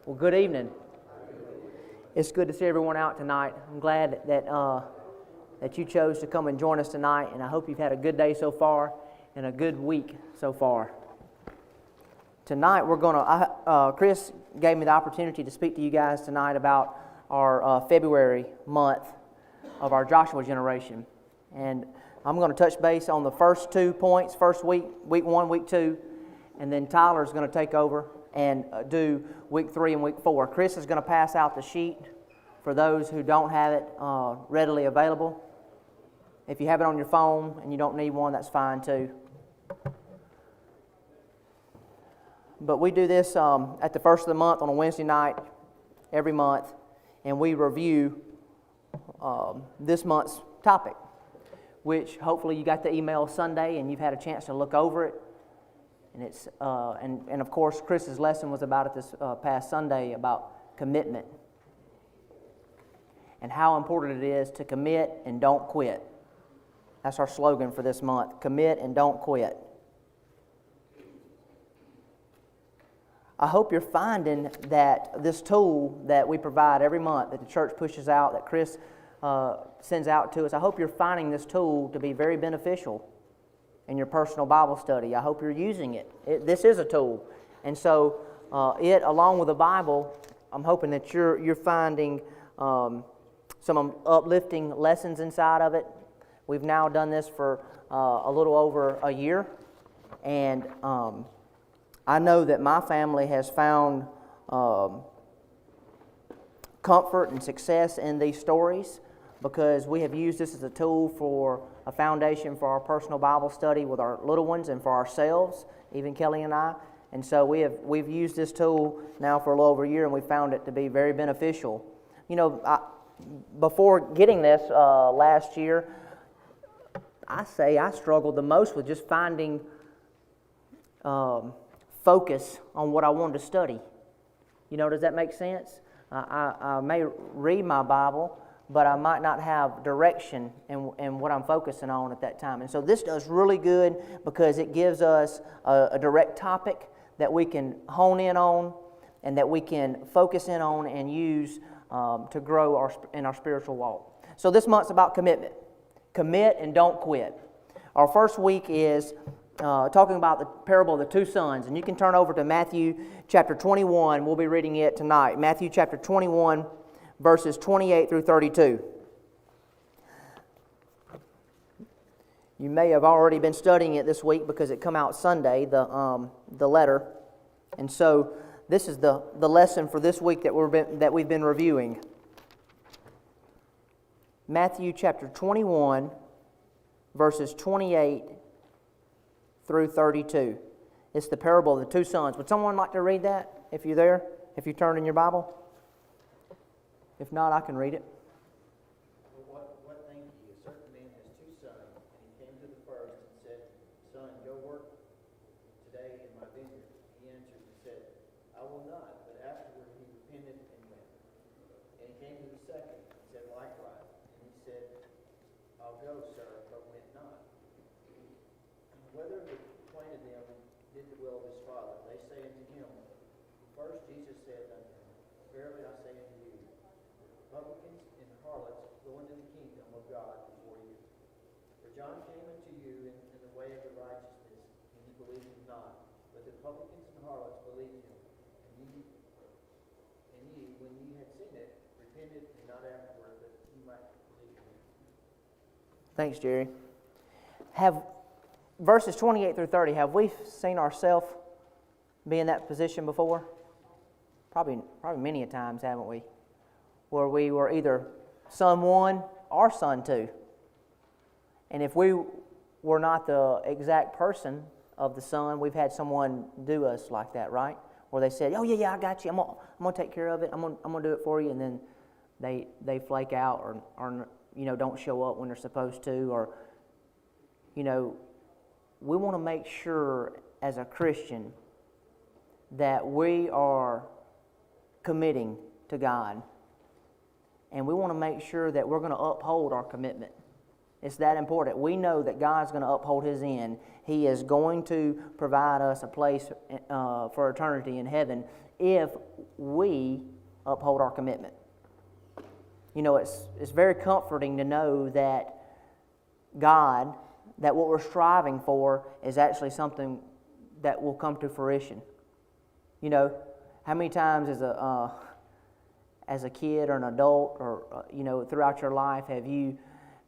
Well, good evening. It's good to see everyone out tonight. I'm glad that you chose to come and join us tonight, and I hope you've had a good day so far and a good week so far. Tonight we're going to, Chris gave me the opportunity to speak to you guys tonight about our February month of our Joshua generation. And I'm going to touch base on the first 2 points, first week 1, week 2, and then Tyler's going to take over and do week 3 and week 4. Chris is going to pass out the sheet for those who don't have it readily available. If you have it on your phone and you don't need one, that's fine too. But we do this at the first of the month on a Wednesday night every month, and we review this month's topic, which hopefully you got the email Sunday and you've had a chance to look over it. And it's and of course Chris's lesson was about it this past Sunday about commitment and how important it is to commit and don't quit. That's our slogan for this month: commit and don't quit. I hope you're finding that this tool that we provide every month, that the church pushes out, that Chris sends out to us, I hope you're finding this tool to be very beneficial in your personal Bible study. I hope you're using it. This is a tool. And so it, along with the Bible, I'm hoping that you're finding some uplifting lessons inside of it. We've now done this for a little over a year. And I know that my family has found comfort and success in these stories, because we have used this as a tool for a foundation for our personal Bible study with our little ones and for ourselves, even Kelly and I. And so we've used this tool now for a little over a year, and we found it to be very beneficial. You know, before getting this last year, I struggled the most with just finding focus on what I wanted to study. You know, does that make sense? I may read my Bible, but I might not have direction in what I'm focusing on at that time. And so this does really good because it gives us a direct topic that we can hone in on and that we can focus in on and use to grow in our spiritual walk. So this month's about commitment. Commit and don't quit. Our first week is talking about the parable of the two sons. And you can turn over to Matthew chapter 21. We'll be reading it tonight. Matthew chapter 21, verses 28 through 32. You may have already been studying it this week because it come out Sunday, the letter. And so this is the lesson for this week that we've been reviewing. Matthew chapter 21, verses 28 through 32. It's the parable of the two sons. Would someone like to read that if you're there? If you turn in your Bible? If not, I can read it. What think ye? A certain man has two sons, and he came to the first and said, Son, go work today in my vineyard. He answered and said, I will not. But afterward he repented and went. And he came to the second and said likewise. And he said, I'll go, sir, but went not. Whether the twain of them did the will of his father, they say unto him, First Jesus said unto him, Verily I say unto you, publicans and harlots go into the kingdom of God before you. For John came unto you in the way of the righteousness, and ye believed him not. But the publicans and harlots believed him. And ye, when ye had seen it, repented, and not afterward, that ye might believe him. Thanks, Jerry. Verses 28 through 30, have we seen ourselves be in that position before? Probably many a times, haven't we? Where we were either son 1 or son 2. And if we were not the exact person of the son, we've had someone do us like that, right? Where they said, oh yeah, I got you. I'm gonna take care of it. I'm gonna do it for you. And then they flake out or don't show up when they're supposed to. Or, we want to make sure as a Christian that we are committing to God. And we want to make sure that we're going to uphold our commitment. It's that important. We know that God's going to uphold His end. He is going to provide us a place for eternity in heaven if we uphold our commitment. You know, it's very comforting to know that God, that what we're striving for is actually something that will come to fruition. You know, how many times as a kid or an adult or, you know, throughout your life have you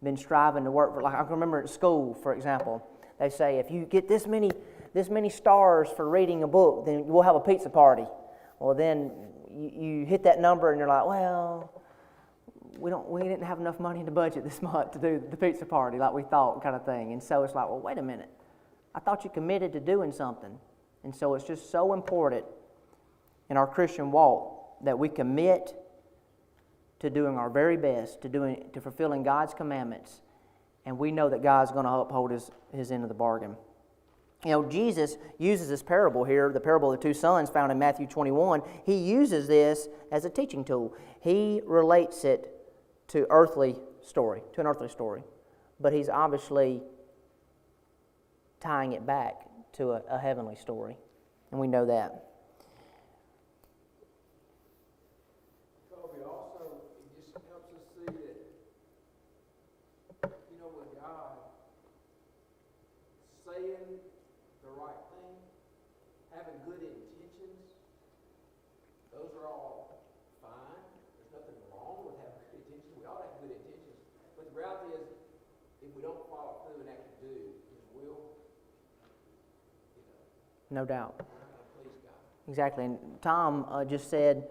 been striving to work for, like I can remember at school, for example, they say if you get this many stars for reading a book, then we'll have a pizza party. Well, then you hit that number and you're like, well, we didn't have enough money in the budget this month to do the pizza party like we thought, kind of thing. And so it's like, well, wait a minute. I thought you committed to doing something. And so it's just so important in our Christian walk that we commit to doing our very best, to fulfilling God's commandments, and we know that God's going to uphold his end of the bargain. You know, Jesus uses this parable here, the parable of the two sons found in Matthew 21. He uses this as a teaching tool. He relates it to an earthly story, but he's obviously tying it back to a heavenly story, and we know that. Saying the right thing, having good intentions, those are all fine. There's nothing wrong with having good intentions. We all have good intentions. But the reality is, if we don't follow through and actually do His will, No doubt. we're not going to please God. Exactly. And Tom just said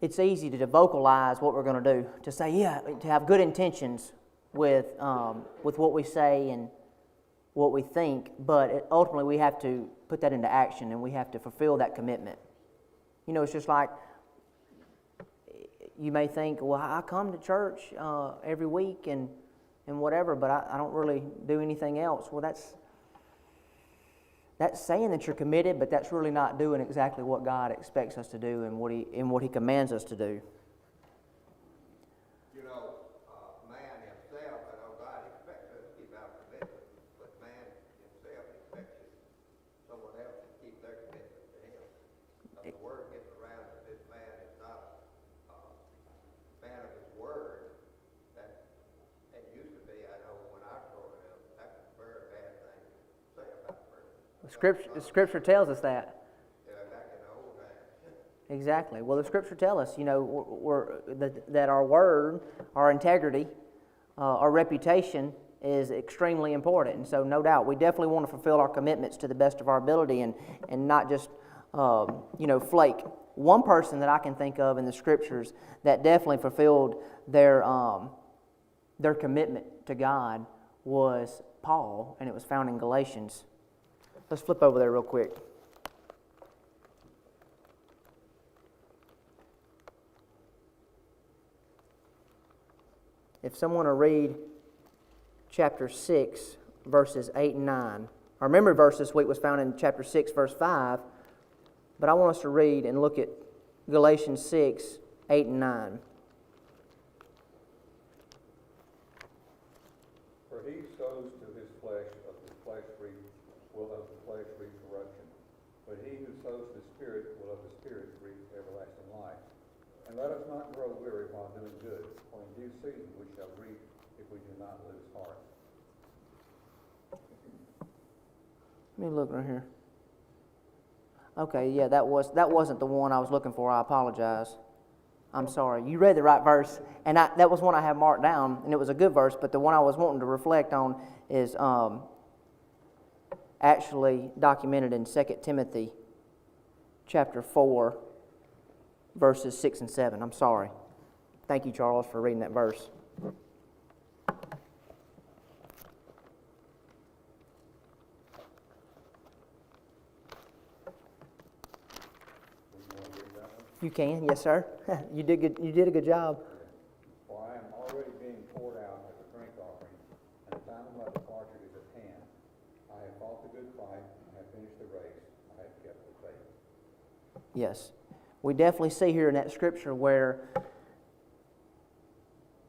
it's easy to vocalize what we're going to do, to say, yeah, to have good intentions with what we say and what we think, but ultimately we have to put that into action and we have to fulfill that commitment. You know, it's just like you may think, well, I come to church every week and whatever, but I don't really do anything else. Well, that's saying that you're committed, but that's really not doing exactly what God expects us to do and what He commands us to do. The Scripture tells us that. Exactly. Well, the Scripture tells us, you know, that our word, our integrity, our reputation is extremely important. And so, no doubt, we definitely want to fulfill our commitments to the best of our ability and not just, flake. One person that I can think of in the Scriptures that definitely fulfilled their commitment to God was Paul, and it was found in Galatians. Let's flip over there real quick. If someone will read chapter 6, verses 8 and 9. Our memory verse this week was found in chapter 6, verse 5, but I want us to read and look at Galatians 6, 8 and 9. For he sows to his flesh, of the flesh will of the flesh reap corruption. But he who sows to the Spirit will of the Spirit reap everlasting life. And let us not grow weary while doing good, for in due season we shall reap if we do not lose heart. Let me look right here. Okay, yeah, that wasn't the one I was looking for. I apologize. I'm sorry. You read the right verse, and that was one I have marked down, and it was a good verse, but the one I was wanting to reflect on is actually documented in 2 Timothy chapter 4, verses 6 and 7. I'm sorry. Thank you, Charles, for reading that verse. You can, yes, sir. You did good. You did a good job. For I am already being poured out as a drink offering, and the time of my departure is at hand. I have fought the good fight, I have finished the race, I have kept the faith. Yes. We definitely see here in that scripture where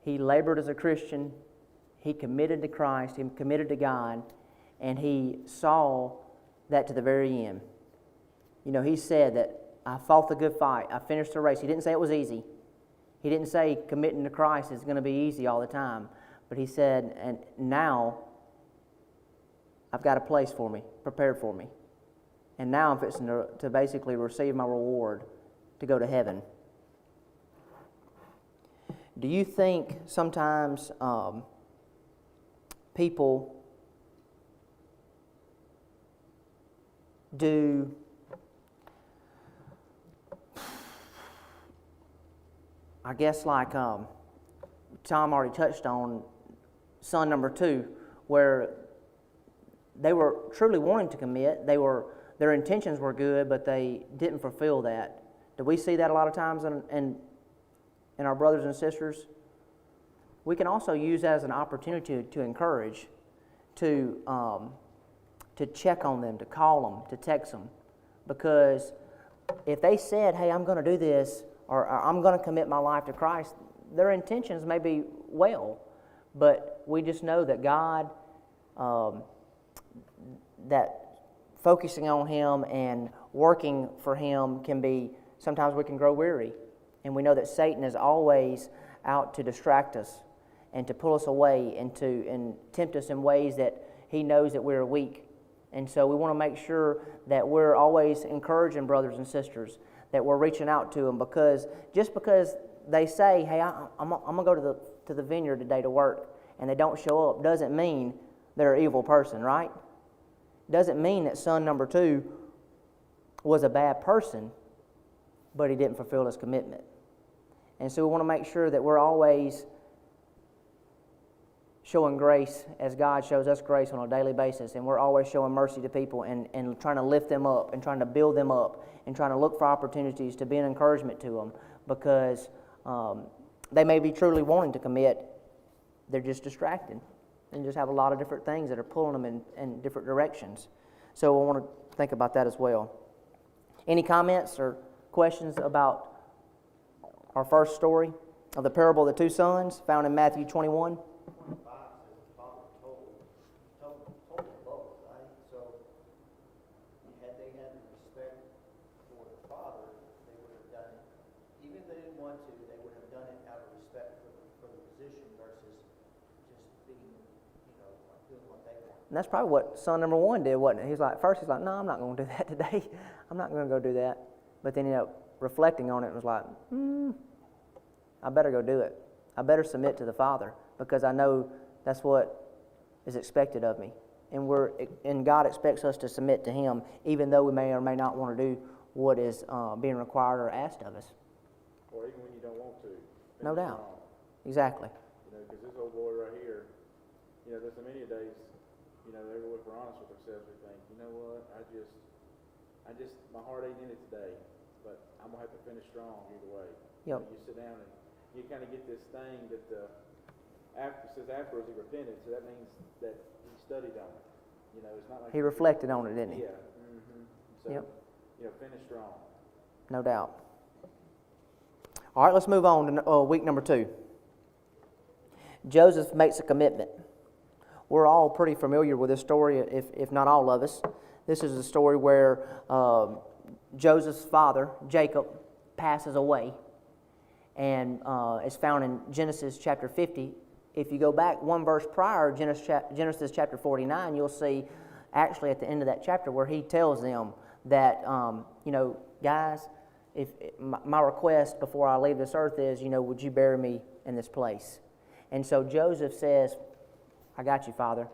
he labored as a Christian, he committed to Christ, he committed to God, and he saw that to the very end. You know, he said that I fought the good fight, I finished the race. He didn't say it was easy. He didn't say committing to Christ is going to be easy all the time. But he said, and now I've got a place for me, prepared for me. And now I'm fixing to basically receive my reward to go to heaven. Do you think sometimes people do I guess like Tom already touched on son number 2, where they were truly wanting to commit. Their intentions were good, but they didn't fulfill that. Do we see that a lot of times in our brothers and sisters? We can also use that as an opportunity to encourage, to check on them, to call them, to text them. Because if they said, hey, I'm going to do this, or I'm going to commit my life to Christ, their intentions may be well, but we just know that God, that focusing on Him and working for Him can be, sometimes we can grow weary. And we know that Satan is always out to distract us and to pull us away and tempt us in ways that he knows that we're weak. And so we want to make sure that we're always encouraging brothers and sisters, that we're reaching out to them, because just because they say, hey, I'm going to go to the vineyard today to work, and they don't show up, doesn't mean they're an evil person, right? Doesn't mean that son number 2 was a bad person, but he didn't fulfill his commitment. And so we want to make sure that we're always showing grace as God shows us grace on a daily basis, and we're always showing mercy to people and trying to lift them up and trying to build them up and trying to look for opportunities to be an encouragement to them, because they may be truly wanting to commit, they're just distracted and just have a lot of different things that are pulling them in different directions. So I want to think about that as well. Any comments or questions about our first story of the parable of the 2 sons found in Matthew 21? 25 says the father told them both, right? So had they had the respect for the father, they would have done it. Even if they didn't want to, they would have done it out of respect for the position versus just being, like doing what they want. And that's probably what son number 1 did, wasn't it? First he's like, no, I'm not going to do that today. I'm not going to go do that. But then he ended up reflecting on it and was like, I better go do it. I better submit to the Father, because I know that's what is expected of me. And God expects us to submit to Him, even though we may or may not want to do what is being required or asked of us. Or even when you don't want to. No doubt. Exactly. Because this old boy right here, there's so many days, if we're honest with ourselves, we think, you know what, I just, my heart ain't in it today, but I'm going to have to finish strong either way. Yep. You sit down and you kind of get this thing that says afterwards he repented, so that means that he studied on it. It's not like He reflected on it, didn't he? Yeah. Mm-hmm. So, Yep. Finish strong. No doubt. All right, let's move on to week number 2. Joseph makes a commitment. We're all pretty familiar with this story, if not all of us. This is a story where Joseph's father, Jacob, passes away, and it's found in Genesis chapter 50. If you go back one verse prior, Genesis chapter 49, you'll see actually at the end of that chapter where he tells them that, guys, if my request before I leave this earth is, would you bury me in this place? And so Joseph says, I got you, Father.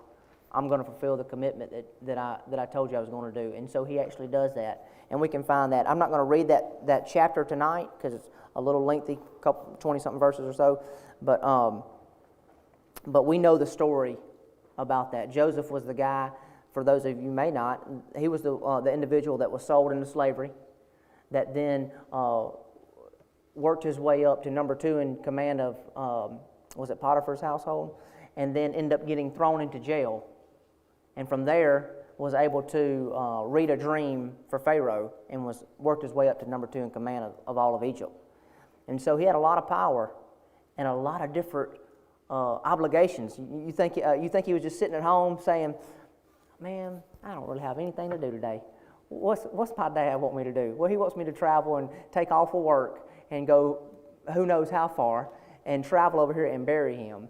I'm going to fulfill the commitment that I told you I was going to do. And so he actually does that. And we can find that. I'm not going to read that chapter tonight because it's a little lengthy, 20-something verses or so. But we know the story about that. Joseph was the guy, for those of you who may not, he was the individual that was sold into slavery, that then worked his way up to number 2 in command of, was it Potiphar's household? And then ended up getting thrown into jail. And from there was able to read a dream for Pharaoh and worked his way up to number 2 in command of all of Egypt. And so he had a lot of power and a lot of different obligations. You think he was just sitting at home saying, "Man, I don't really have anything to do today. What's my dad want me to do? Well, he wants me to travel and take off of work and go who knows how far and travel over here and bury him."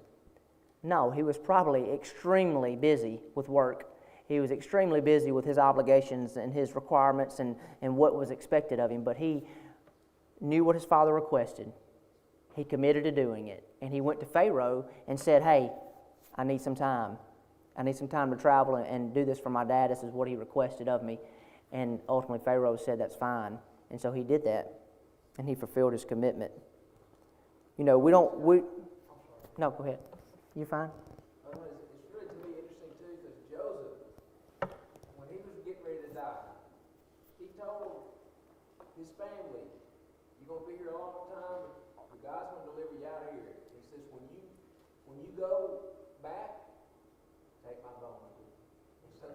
No, he was probably extremely busy with work. He was extremely busy with his obligations and his requirements and what was expected of him. But he knew what his father requested. He committed to doing it. And he went to Pharaoh and said, "Hey, I need some time. I need some time to travel and do this for my dad. This is what he requested of me." And ultimately Pharaoh said, "That's fine." And so he did that. And he fulfilled his commitment. No, go ahead. You fine? It's really, to me, interesting too, because Joseph, when he was getting ready to die, he told his family, "You're going to be here a long time, but God's going to deliver you out of here." He says, when you go back, take my bones. So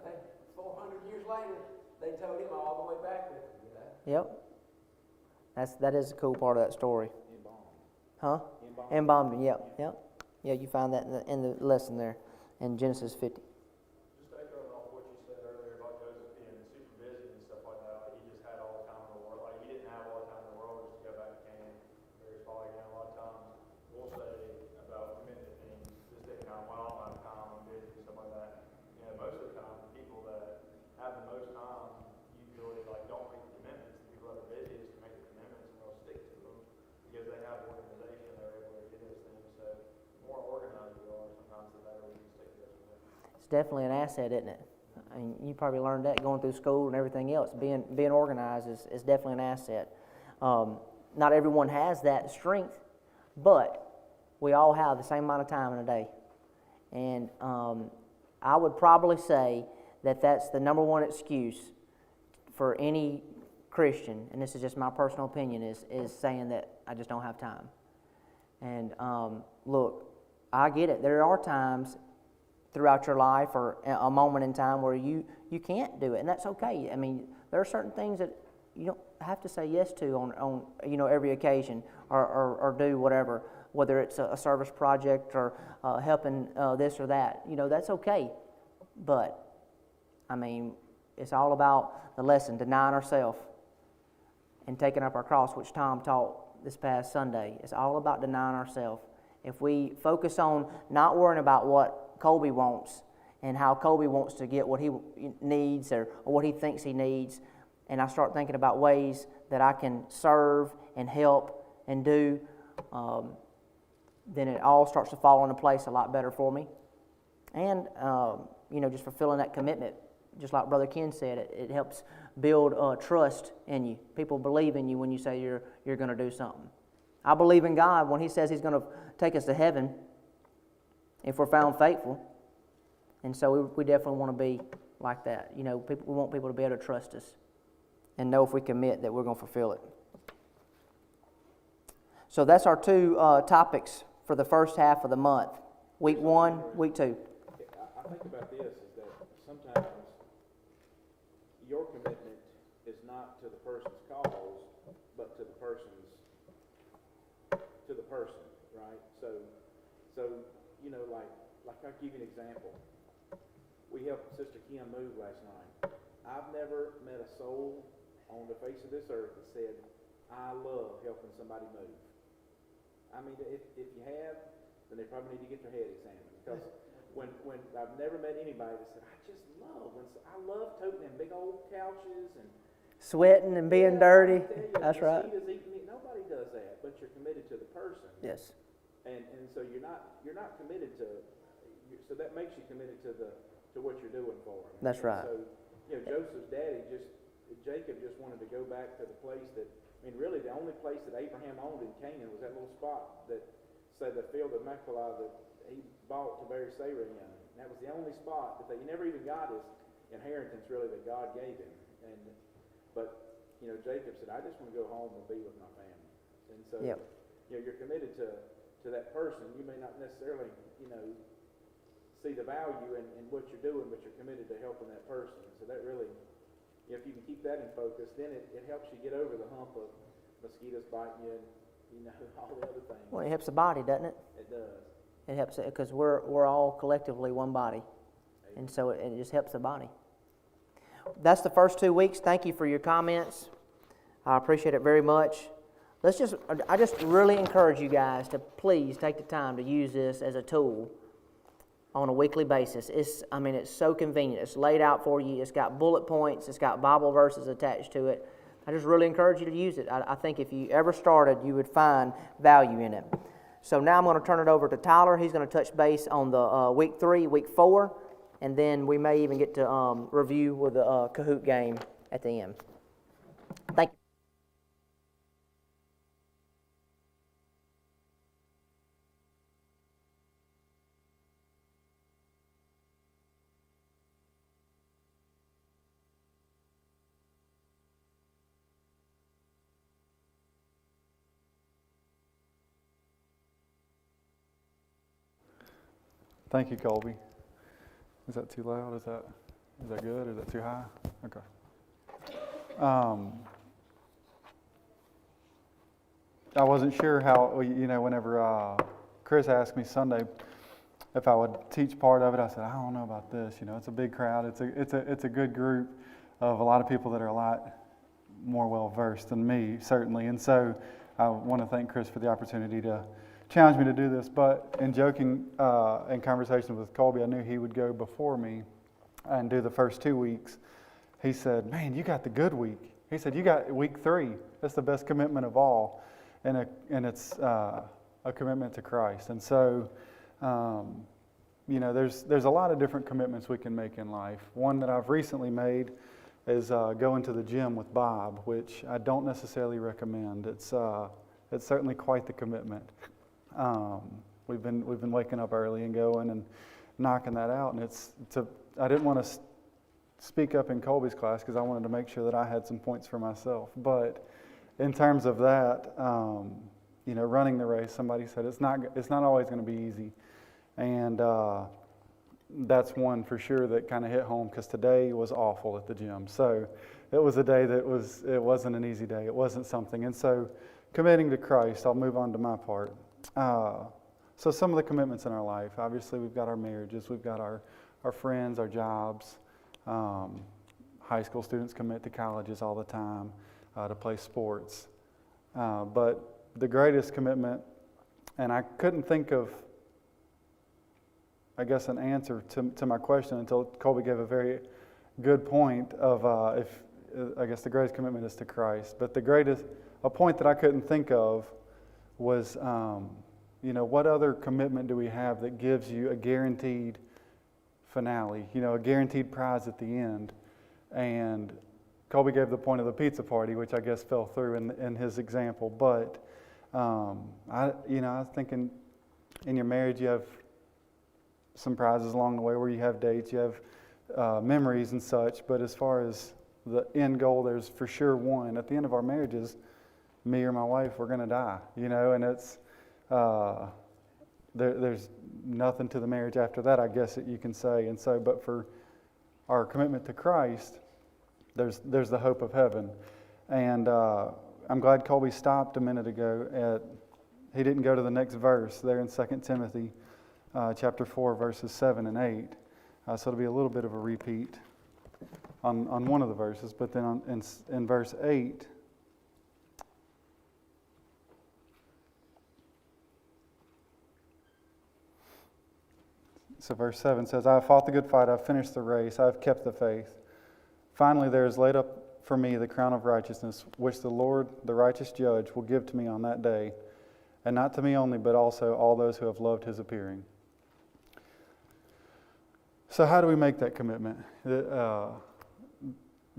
400 years later, they told him all the way back with him, Yep. That is a cool part of that story. Embalmed. Huh? Embalmed, yep. Yeah, you find that in the lesson there in Genesis 50. Just echoing off what you said earlier about Joseph being super busy and stuff like that, he just had all the time in the world. Like, he didn't have all the time in the world just to go back to Canaan. There's probably, a lot of times we'll say about committing to things, just thinking, well, I don't have time, I'm busy, stuff like that. Most of the time, the people that have the most time usually, don't make the commitments. The people that are busiest can make the commitments and they'll stick to them because they have organization, they're able to do those things. So, the more organized you are, sometimes the better we can stick to those commitments. It's definitely an asset, isn't it? I mean, you probably learned that going through school and everything else. Being organized is definitely an asset. Not everyone has that strength, but we all have the same amount of time in a day. And I would probably say that that's the number one excuse for any Christian, and this is just my personal opinion, is saying that I just don't have time. And look, I get it. There are times throughout your life or a moment in time where you can't do it, and that's okay. I mean, there are certain things that you don't have to say yes to on every occasion or do whatever, whether it's a service project or helping this or that. That's okay. But, I mean, it's all about the lesson, denying ourselves and taking up our cross, which Tom taught this past Sunday. It's all about denying ourselves. If we focus on not worrying about what Colby wants and how Colby wants to get what he needs or what he thinks he needs, and I start thinking about ways that I can serve and help and do, then it all starts to fall into place a lot better for me. And, just fulfilling that commitment, just like Brother Ken said, it helps build trust in you. People believe in you when you say you're going to do something. I believe in God when He says He's going to take us to heaven if we're found faithful. And so we definitely want to be like that. We want people to be able to trust us and know if we commit that we're going to fulfill it. So that's our two topics for the first half of the month. Week 1, week 2. I think about this is that sometimes your commitment is not to the person's cause, but to the person, right? So I'll give you an example. We helped Sister Kim move last night. I've never met a soul on the face of this earth that said, "I love helping somebody move." I mean, if you have, then they probably need to get their head examined, because when I've never met anybody that said, I love toting them big old couches and sweating and being dirty. That's right. Nobody does that, but you're committed to the person. Yes. And so you're not committed to, so that makes you committed to what you're doing for them. That's right. So Joseph's daddy Jacob just wanted to go back to the place that, really the only place that Abraham owned in Canaan was that little spot that, say, the field of Machpelah that he bought to bury Sarah in. And that was the only spot that he never even got his inheritance, really, that God gave him. But Jacob said, "I just want to go home and be with my family." And so, you're committed to that person. You may not necessarily, see the value in what you're doing, but you're committed to helping that person. So that really, if you can keep that in focus, then it helps you get over the hump of mosquitoes biting you and, all the other things. Well, it helps the body, doesn't it? It does. It helps because we're all collectively one body, and so it just helps the body. That's the first 2 weeks. Thank you for your comments. I appreciate it very much. I just really encourage you guys to please take the time to use this as a tool on a weekly basis. It's so convenient. It's laid out for you. It's got bullet points. It's got Bible verses attached to it. I just really encourage you to use it. I think if you ever started, you would find value in it. So now I'm going to turn it over to Tyler. He's going to touch base on the week 3, week 4, and then we may even get to review with the Kahoot game at the end. Thank you. Thank you, Colby. Is that too loud? Is that good? Is that too high? Okay. I wasn't sure how, whenever Chris asked me Sunday if I would teach part of it, I said, I don't know about this. It's a big crowd. It's a good group of a lot of people that are a lot more well-versed than me, certainly. And so I want to thank Chris for the opportunity to challenged me to do this, but in joking in conversation with Colby, I knew he would go before me and do the first 2 weeks. He said, man, you got the good week. He said, you got week 3. That's the best commitment of all, and it's a commitment to Christ. And so, there's a lot of different commitments we can make in life. One that I've recently made is going to the gym with Bob, which I don't necessarily recommend. It's certainly quite the commitment. We've been waking up early and going and knocking that out, and I didn't want to speak up in Colby's class because I wanted to make sure that I had some points for myself. But in terms of that, running the race, somebody said it's not always going to be easy, and that's one for sure that kind of hit home because today was awful at the gym. So it was a day it wasn't an easy day. It wasn't something, and so committing to Christ. I'll move on to my part. So some of the commitments in our life, obviously we've got our marriages, we've got our friends, our jobs. High school students commit to colleges all the time to play sports. But the greatest commitment, and I couldn't think of, I guess, an answer to my question until Colby gave a very good point of I guess the greatest commitment is to Christ. But a point that I couldn't think of was, what other commitment do we have that gives you a guaranteed finale, a guaranteed prize at the end? And Colby gave the point of the pizza party, which I guess fell through in his example. But I was thinking, in your marriage, you have some prizes along the way where you have dates, you have memories and such. But as far as the end goal, there's for sure one. At the end of our marriages, me or my wife, we're going to die, and it's there's nothing to the marriage after that, I guess that you can say. And so, but for our commitment to Christ, there's the hope of heaven. And I'm glad Colby stopped a minute ago he didn't go to the next verse there in 2 Timothy chapter 4, verses 7 and 8. So it'll be a little bit of a repeat on one of the verses, but then in verse 8, so verse 7 says, I have fought the good fight, I have finished the race, I have kept the faith. Finally, there is laid up for me the crown of righteousness, which the Lord, the righteous judge, will give to me on that day, and not to me only, but also all those who have loved his appearing. So how do we make that commitment? The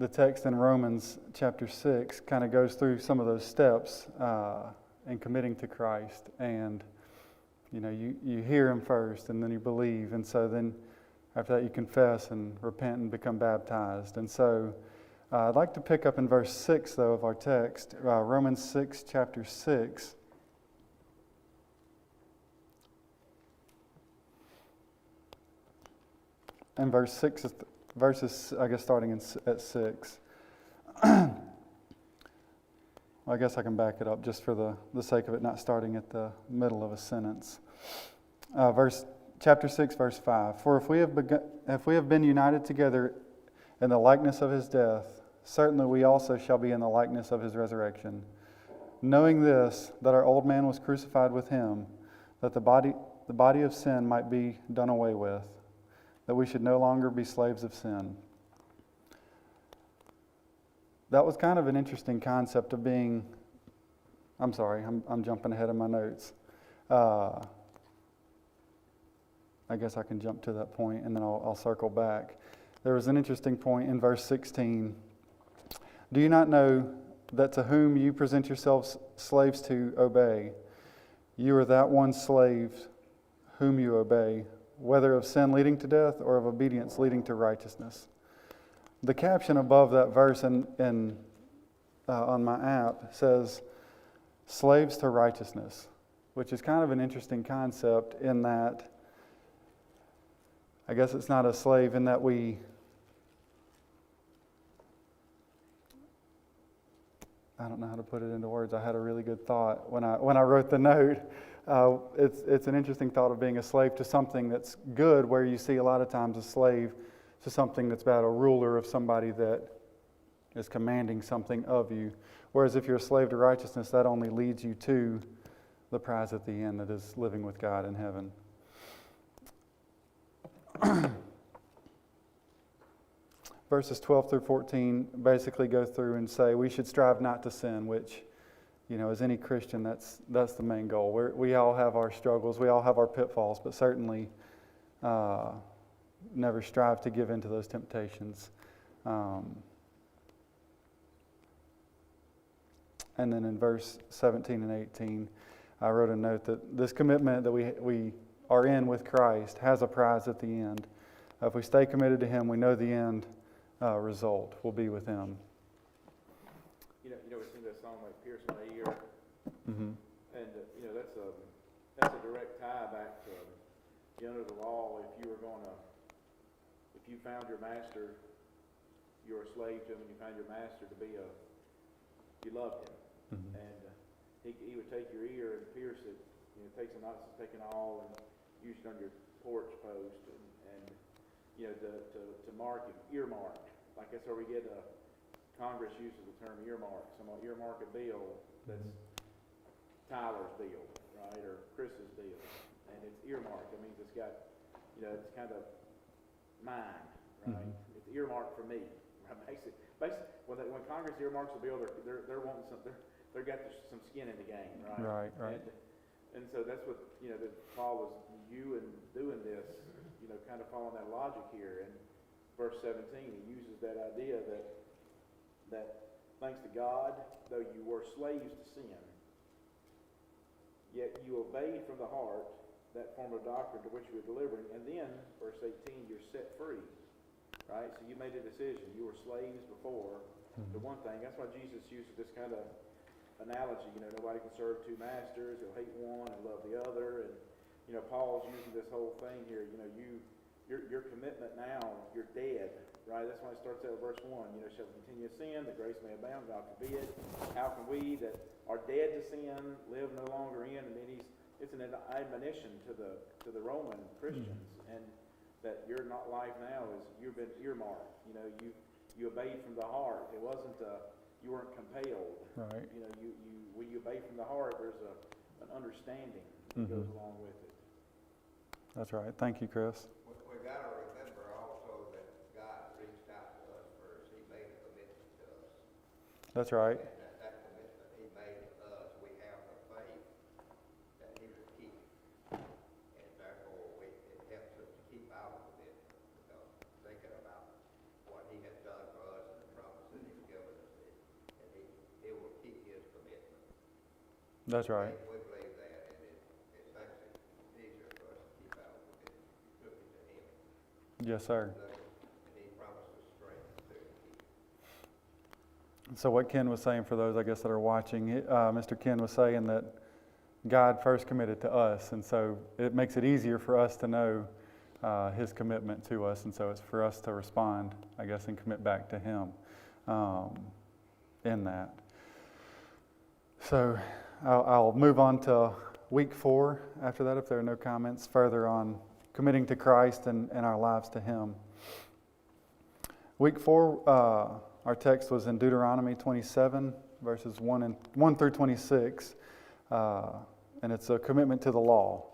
text in Romans chapter 6 kind of goes through some of those steps in committing to Christ. And you hear him first, and then you believe, and so then after that you confess and repent and become baptized. And so I'd like to pick up in verse 6, though, of our text, Romans 6, chapter 6. And verse 6, verses, I guess, starting at 6. Well, I guess I can back it up just for the sake of it not starting at the middle of a sentence. Chapter 6, verse 5. For if we have been united together in the likeness of his death, certainly we also shall be in the likeness of his resurrection. Knowing this, that our old man was crucified with him, that the body of sin might be done away with, that we should no longer be slaves of sin. That was kind of an interesting concept of being, I'm sorry, I'm jumping ahead of my notes. I guess I can jump to that point and then I'll circle back. There was an interesting point in verse 16. Do you not know that to whom you present yourselves slaves to obey, you are that one slave whom you obey, whether of sin leading to death or of obedience leading to righteousness? The caption above that verse on my app says, slaves to righteousness, which is kind of an interesting concept in that I guess it's not a slave in that I don't know how to put it into words. I had a really good thought when I wrote the note. It's an interesting thought of being a slave to something that's good, where you see a lot of times a slave to something that's bad, a ruler of somebody that is commanding something of you. Whereas if you're a slave to righteousness, that only leads you to the prize at the end, that is living with God in heaven. Verses 12 through 14 basically go through and say we should strive not to sin, which, as any Christian, that's the main goal. We all have our struggles, we all have our pitfalls, but certainly never strive to give in to those temptations. And then in verse 17 and 18, I wrote a note that this commitment that we are in with Christ has a prize at the end. If we stay committed to Him, we know the end result will be with Him. We sing that song like Pierce My Ear, Mm-hmm. and that's a direct tie back to under the law. If you found your master, you were a slave to him, and you found your master to be you loved him, Mm-hmm. and he would take your ear and pierce it. Take some knots, take an awl, and use it on your porch post, and to mark him, earmark. Like that's where we get Congress uses the term earmark. So I'm going to earmark a bill that's Tyler's bill, right, or Chris's bill, and it's earmarked. That means it's got, it's kind of mine, right? Mm-hmm. It's earmarked for me. Right? Basically, when Congress earmarks a bill, they're wanting some. They've got some skin in the game, right? Right. And so that's what that Paul was doing this, kind of following that logic here. In verse 17, he uses that idea that thanks to God, though you were slaves to sin, yet you obeyed from the heart that form of doctrine to which you were delivering. And then, verse 18, you're set free, right? So you made a decision. You were slaves before to one thing. That's why Jesus uses this kind of analogy. Nobody can serve two masters. He'll hate one and love the other. And Paul's using this whole thing here. Your commitment now, you're dead, right? That's why it starts out with verse 1. Shall we continue to sin, that grace may abound? God forbid. How can we that are dead to sin live no longer in? And then it's an admonition to the Roman Christians, and that your life now is you've been earmarked. You obeyed from the heart. It wasn't you weren't compelled. Right. When you obey from the heart, there's an understanding that goes along with it. That's right. Thank you, Chris. We got to remember also that God reached out to us first. He made a commitment to us. That's right. And that commitment He made to us, we have the faith that He will keep. And therefore, it helps us to keep our commitment, because thinking about what He has done for us and the promise that He's given us, and He will keep His commitment. That's right. We believe that, and it makes it easier for us to keep our commitment, looking to Him. Yes, sir. And He promised us strength to keep. So what Ken was saying, for those, I guess, that are watching, Mr. Ken was saying that God first committed to us, and so it makes it easier for us to know His commitment to us, and so it's for us to respond, I guess, and commit back to Him in that. So I'll move on to week 4 after that, if there are no comments further on committing to Christ and our lives to Him. Week 4, our text was in Deuteronomy 27, verses 1 through 26, and it's a commitment to the law.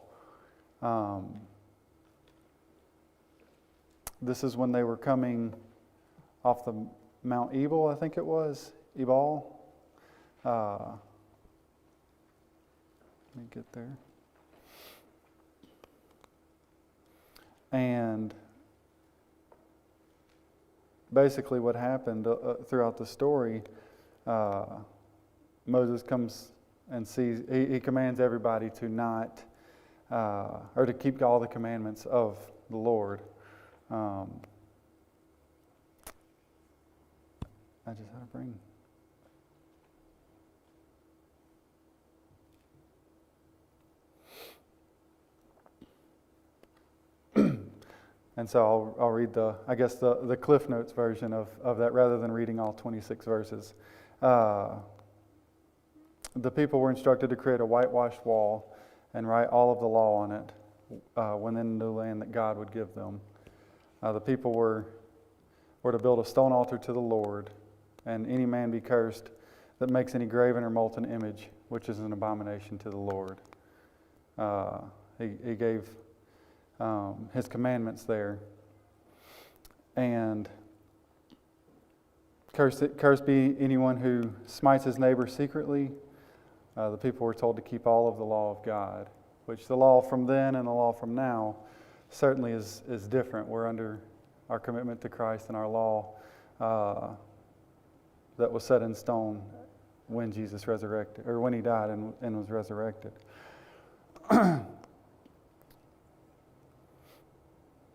This is when they were coming off the Mount Ebal, I think it was, Ebal. Let me get there. And basically what happened throughout the story, Moses comes and sees, he commands everybody to not, or to keep all the commandments of the Lord. I just had to bring... And so I'll read the Cliff Notes version of that rather than reading all 26 verses. The people were instructed to create a whitewashed wall and write all of the law on it when in the new land that God would give them. The people were to build a stone altar to the Lord, and any man be cursed that makes any graven or molten image, which is an abomination to the Lord. He gave His commandments there. And cursed be anyone who smites his neighbor secretly. The people were told to keep all of the law of God, which the law from then and the law from now certainly is different. We're under our commitment to Christ and our law that was set in stone when Jesus resurrected, or when He died and was resurrected.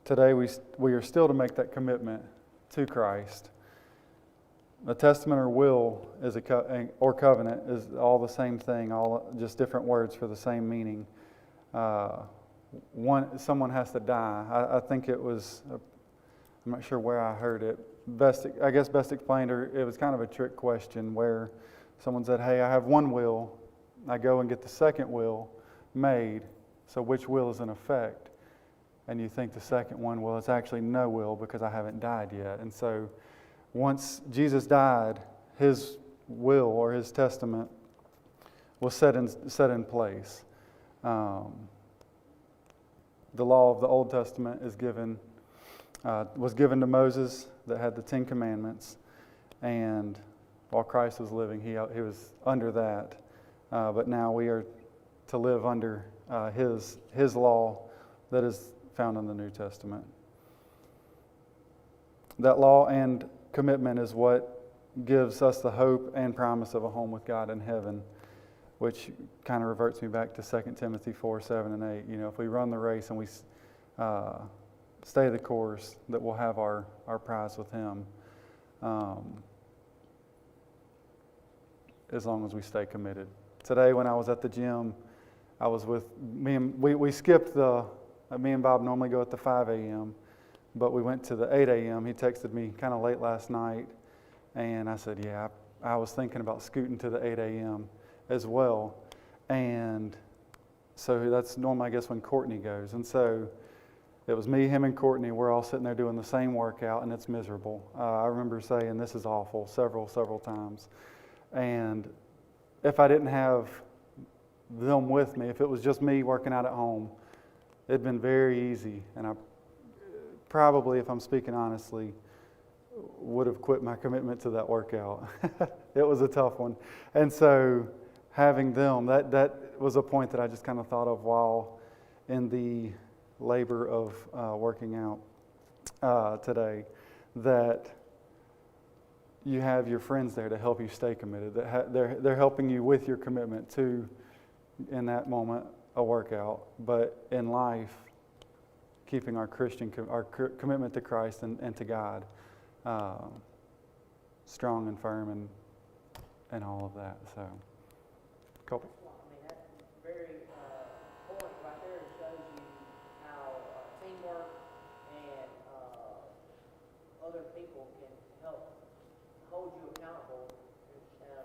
Today we are still to make that commitment to Christ. A testament or will is or covenant is all the same thing, all just different words for the same meaning. Someone has to die. I think it was, I'm not sure where I heard it. Best explained, or it was kind of a trick question where someone said, "Hey, I have one will. I go and get the second will made. So which will is in effect?" And you think the second one, well, it's actually no will because I haven't died yet. And so once Jesus died, His will or His testament was set in place. The law of the Old Testament was given to Moses that had the 10 Commandments. And while Christ was living, he was under that. But now we are to live under His law that is found in the New Testament. That law and commitment is what gives us the hope and promise of a home with God in heaven, which kind of reverts me back to 2 Timothy 4, 7, and 8. You know, if we run the race and we stay the course, that we'll have our prize with Him, as long as we stay committed. Today when I was at the gym, I was with we skipped me and Bob normally go at the 5 a.m., but we went to the 8 a.m. He texted me kind of late last night, and I said, yeah, I was thinking about scooting to the 8 a.m. as well. And so that's normally, I guess, when Courtney goes. And so it was me, him, and Courtney. We're all sitting there doing the same workout, and it's miserable. I remember saying, this is awful, several times. And if I didn't have them with me, if it was just me working out at home, it'd been very easy, and I probably, if I'm speaking honestly, would have quit my commitment to that workout. It was a tough one. And so having them, that was a point that I just kind of thought of while in the labor of working out today, that you have your friends there to help you stay committed, that they're helping you with your commitment to, in that moment, a workout, but in life, keeping our commitment to Christ and to God strong and firm and all of that. So, cool. I mean, that's very point right there. It shows you how teamwork and other people can help hold you accountable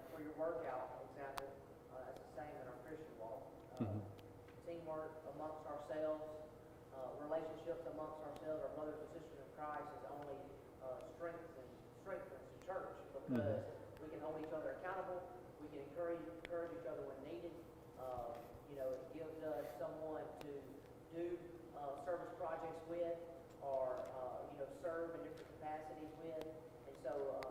for your workout example. That's the same in our Christian walk. heart amongst ourselves. Relationships amongst ourselves, our brothers and sisters in Christ, is only strengthens the church, because we can hold each other accountable. We can encourage each other when needed. It gives us someone to do service projects with, or serve in different capacities with. And so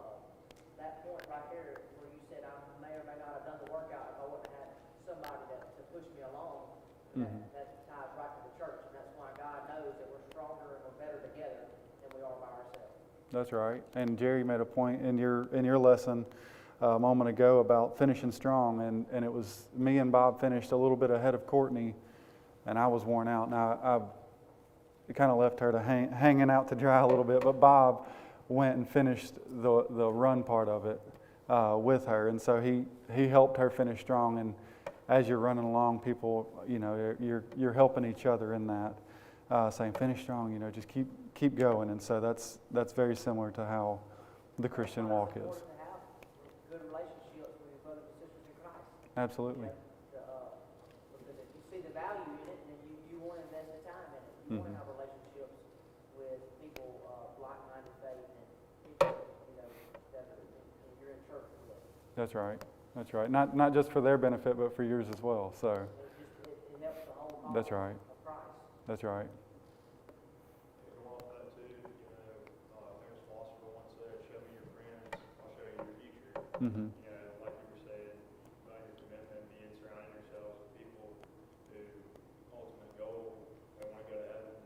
that point right there, where you said I may or may not have done the workout if I wouldn't have had somebody to push me along, that ties right to the church, and that's why God knows that we're stronger and we're better together than we are by ourselves. That's right. And Jerry made a point in your lesson a moment ago about finishing strong, and it was me and Bob finished a little bit ahead of Courtney, and I was worn out. Now I kind of left her to hanging out to dry a little bit, but Bob went and finished the run part of it with her, and so he helped her finish strong. And as you're running along, people, you're helping each other in that, saying finish strong, just keep going. And so that's very similar to how the Christian walk is. It's important to have good relationships with your brothers and sisters in Christ. Absolutely. Because if you see the value in it, then you want to invest the time in it. You want to have relationships with people like-minded faith and people that you're in church with. That's right. That's right. Not just for their benefit, but for yours as well. So. It helps the whole body. That's right. Of Christ. That's right. Going off that too, famous philosopher once said, "Show me your friends, I'll show you your future." Mm-hmm. Like you were saying, about your commitment, being surrounding yourselves with people who ultimate goal, they want to go to heaven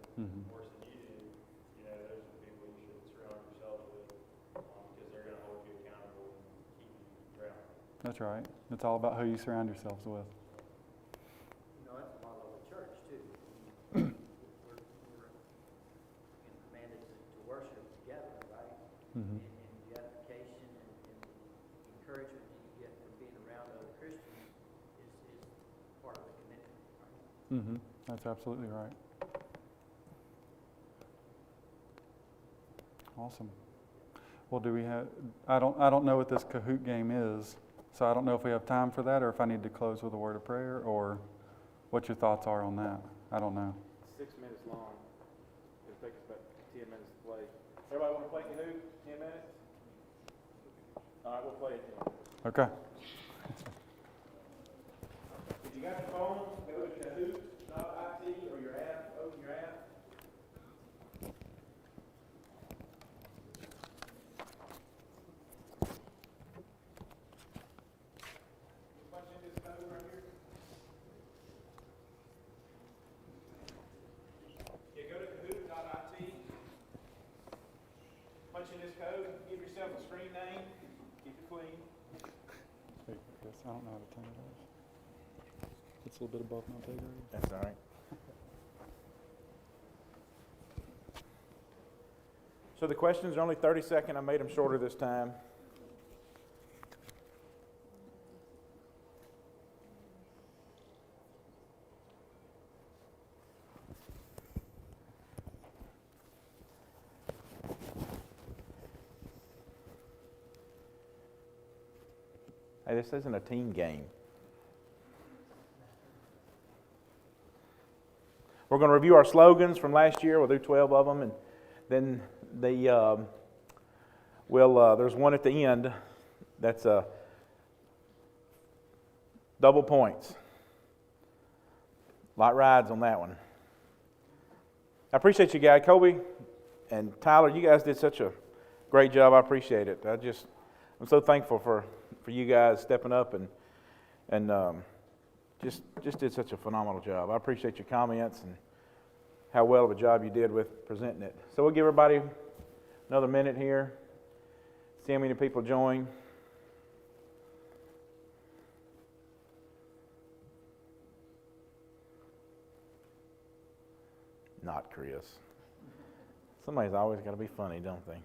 worse than you do. Those are the people you should surround yourselves with, because they're going to hold you accountable and keep you grounded. That's right. It's all about who you surround yourselves with. That's a model of the church, too. We're commanded to worship together, right? Mm-hmm. And the edification and the encouragement that you get from being around other Christians is part of the commitment, right? Mm-hmm. That's absolutely right. Awesome. Well, do we have? I don't know what this Kahoot game is, so I don't know if we have time for that, or if I need to close with a word of prayer, or what your thoughts are on that. I don't know. It's 6 minutes long. It'll take us about 10 minutes to play. Everybody want to play Kahoot? 10 minutes? All right, we'll play it then. Okay. If you got your phone, go to Kahoot.it or your app, open your app. Punch in this code right here. Yeah, go to Kahoot.it. Punch in this code, give yourself a screen name, keep it clean. Wait, Chris, I don't know how to turn it off. It's a little bit above my pay grade. That's all right. So the questions are only 30 seconds. I made them shorter this time. Hey, this isn't a team game. We're going to review our slogans from last year. We'll do 12 of them, and then there's one at the end that's double points. Light rides on that one. I appreciate you guys, Kobe and Tyler. You guys did such a great job. I appreciate it. I'm so thankful for you guys stepping up and just did such a phenomenal job. I appreciate your comments and how well of a job you did with presenting it. So we'll give everybody another minute here. See how many people join. Not Chris. Somebody's always got to be funny, don't they?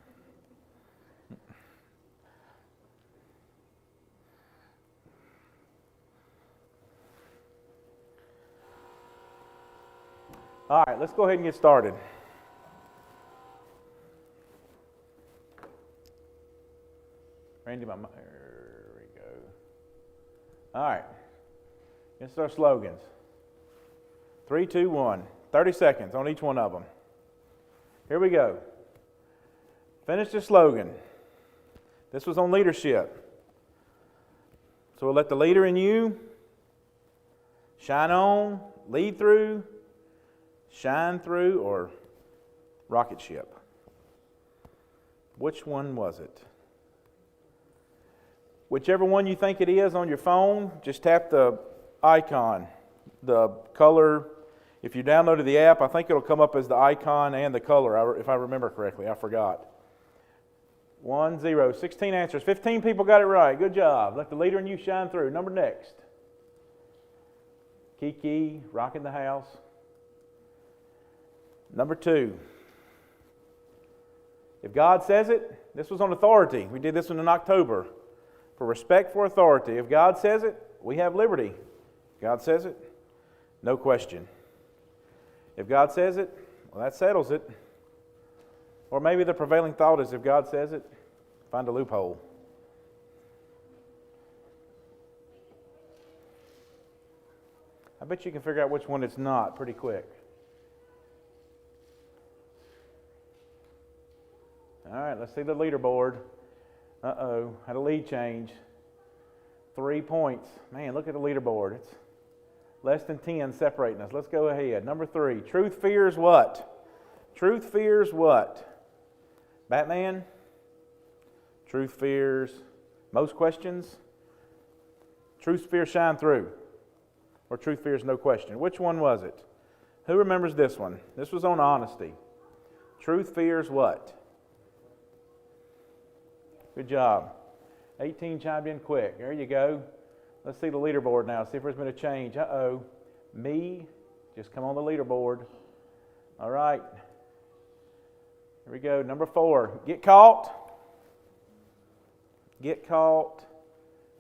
All right, let's go ahead and get started. Randy, there we go. All right, it's our slogans. 3, 2, 1. 30 seconds on each one of them. Here we go. Finish the slogan. This was on leadership. So we'll let the leader in you shine on, lead through, shine through, or rocket ship. Which one was it? Whichever one you think it is on your phone, just tap the icon, the color. If you downloaded the app, I think it'll come up as the icon and the color, if I remember correctly. I forgot. 1, 0, 16 answers. 15 people got it right. Good job. Let the leader in you shine through. Number next. Kiki, rocking the house. Number 2. If God says it, this was on authority. We did this one in October. For respect for authority. If God says it, we have liberty. If God says it, no question. If God says it, well, that settles it. Or maybe the prevailing thought is if God says it, find a loophole. I bet you can figure out which one it's not pretty quick. All right, let's see the leaderboard. Uh-oh, had a lead change. 3 points. Man, look at the leaderboard. It's less than 10 separating us. Let's go ahead. Number 3, truth fears what? Truth fears what? Batman? Truth fears most questions? Truth fears shine through? Or truth fears no question? Which one was it? Who remembers this one? This was on honesty. Truth fears what? Good job. 18 chimed in quick. There you go. Let's see the leaderboard now. See if there's been a change. Uh-oh. Me. Just come on the leaderboard. All right. Here we go. Number 4. Get caught. Get caught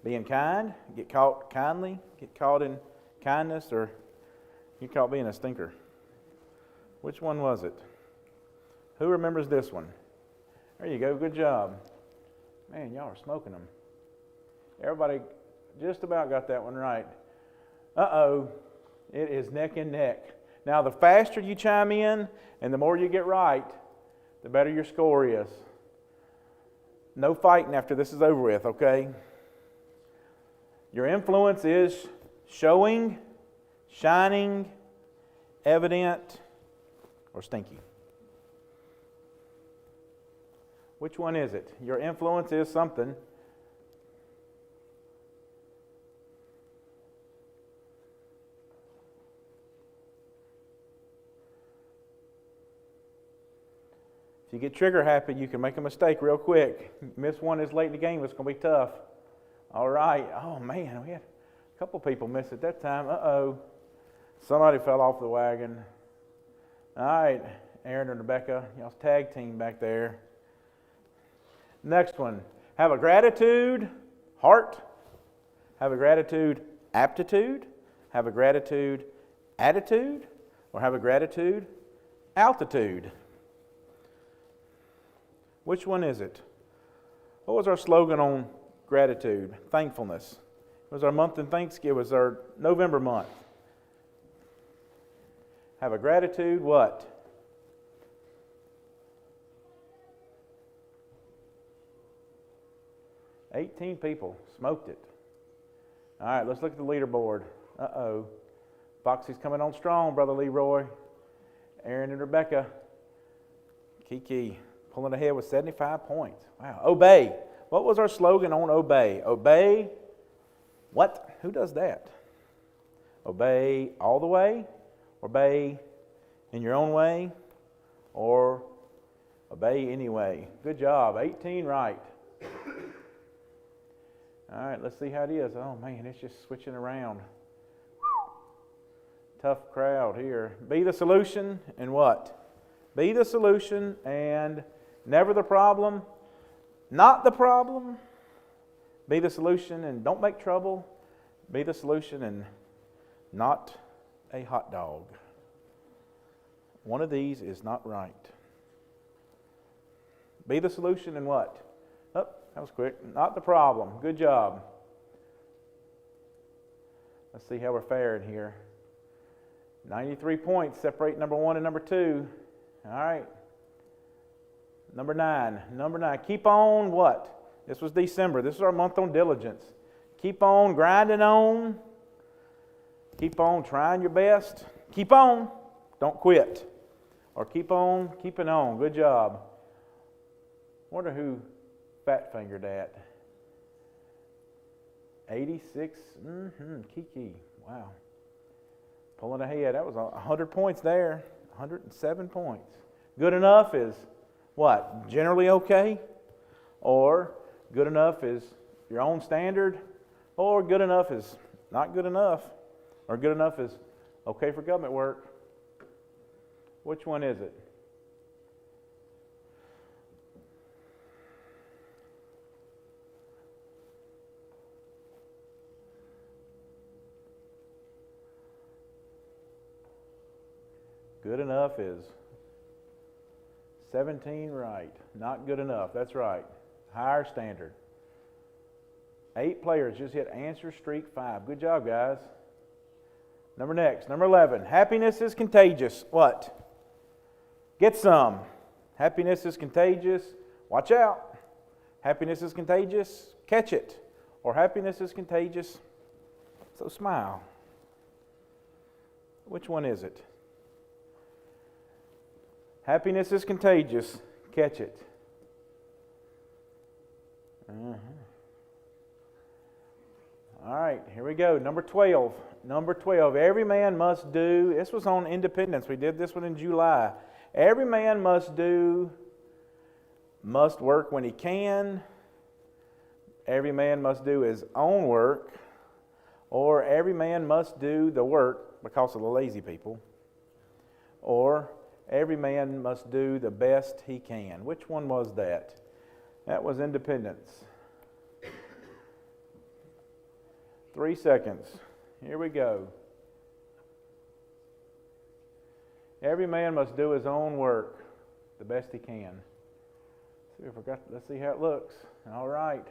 being kind. Get caught kindly. Get caught in kindness, or get caught being a stinker. Which one was it? Who remembers this one? There you go. Good job. Man, y'all are smoking them. Everybody just about got that one right. Uh-oh. It is neck and neck. Now, the faster you chime in and the more you get right, the better your score is. No fighting after this is over with, okay? Your influence is showing, shining, evident, or stinky. Which one is it? Your influence is something. If you get trigger happy, you can make a mistake real quick. Miss one is late in the game, it's going to be tough. All right. Oh, man, we had a couple people miss it that time. Uh-oh. Somebody fell off the wagon. All right, Aaron and Rebecca, y'all's tag team back there. Next one. Have a gratitude heart. Have a gratitude aptitude. Have a gratitude attitude. Or have a gratitude altitude. Which one is it? What was our slogan on gratitude? Thankfulness. It was our month in Thanksgiving. It was our November month. Have a gratitude what? $18 people smoked it. All right, let's look at the leaderboard. Uh-oh. Foxy's coming on strong, Brother Leroy. Aaron and Rebecca. Kiki pulling ahead with 75 points. Wow. Obey. What was our slogan on obey? Obey what? Who does that? Obey all the way? Obey in your own way? Or obey anyway? Good job. 18 right. All right, let's see how it is. Oh, man, it's just switching around. Tough crowd here. Be the solution and what? Be the solution and never the problem. Not the problem. Be the solution and don't make trouble. Be the solution and not a hot dog. One of these is not right. Be the solution and what? Oh, that was quick. Not the problem. Good job. Let's see how we're faring here. 93 points separate number 1 and number 2. All right. Number 9. Number 9. Keep on what? This was December. This is our month on diligence. Keep on grinding on. Keep on trying your best. Keep on. Don't quit. Or keep on keeping on. Good job. Wonder who fat fingered that. 86. Kiki. Wow. Pulling ahead. That was 100 points there. 107 points. Good enough is what? Generally okay? Or good enough is your own standard? Or good enough is not good enough? Or good enough is okay for government work? Which one is it? Good enough is 17 right. Not good enough. That's right. Higher standard. 8 players just hit answer streak 5. Good job, guys. Number 11. Happiness is contagious. What? Get some. Happiness is contagious. Watch out. Happiness is contagious. Catch it. Or happiness is contagious. So smile. Which one is it? Happiness is contagious. Catch it. All right, here we go. Number 12. Number 12. Every man must do. This was on Independence. We did this one in July. Every man must work when he can. Every man must do his own work. Or every man must do the work because of the lazy people. Or every man must do the best he can. Which one was that? That was Independence. 3 seconds. Here we go. Every man must do his own work the best he can. Let's see how it looks. All right.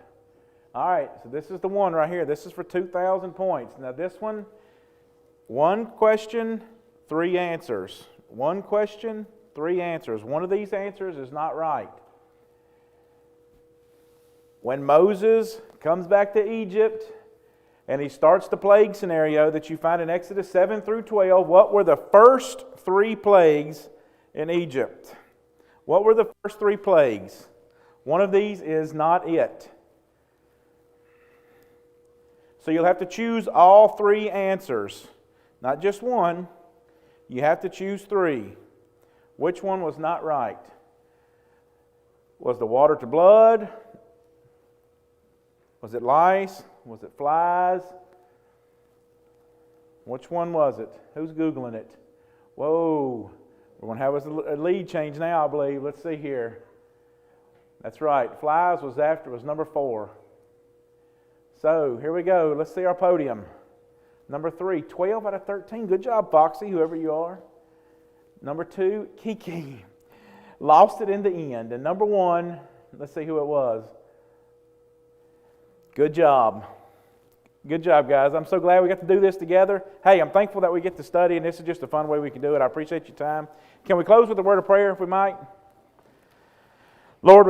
All right, so this is the one right here. This is for 2,000 points. Now this one, 1 question, 3 answers. 1 question, 3 answers. One of these answers is not right. When Moses comes back to Egypt and he starts the plague scenario that you find in Exodus 7 through 12, what were the first 3 plagues in Egypt? What were the first 3 plagues? One of these is not it. So you'll have to choose all 3 answers, not just one. You have to choose 3. Which one was not right? Was the water to blood? Was it lice? Was it flies? Which one was it? Who's Googling it? Whoa. We're going to have a lead change now, I believe. Let's see here. That's right. Flies was number 4. So, here we go. Let's see our podium. Number 3, 12 out of 13. Good job, Foxy, whoever you are. Number 2, Kiki. Lost it in the end. And number 1, let's see who it was. Good job. Good job, guys. I'm so glad we got to do this together. Hey, I'm thankful that we get to study, and this is just a fun way we can do it. I appreciate your time. Can we close with a word of prayer, if we might? Lord,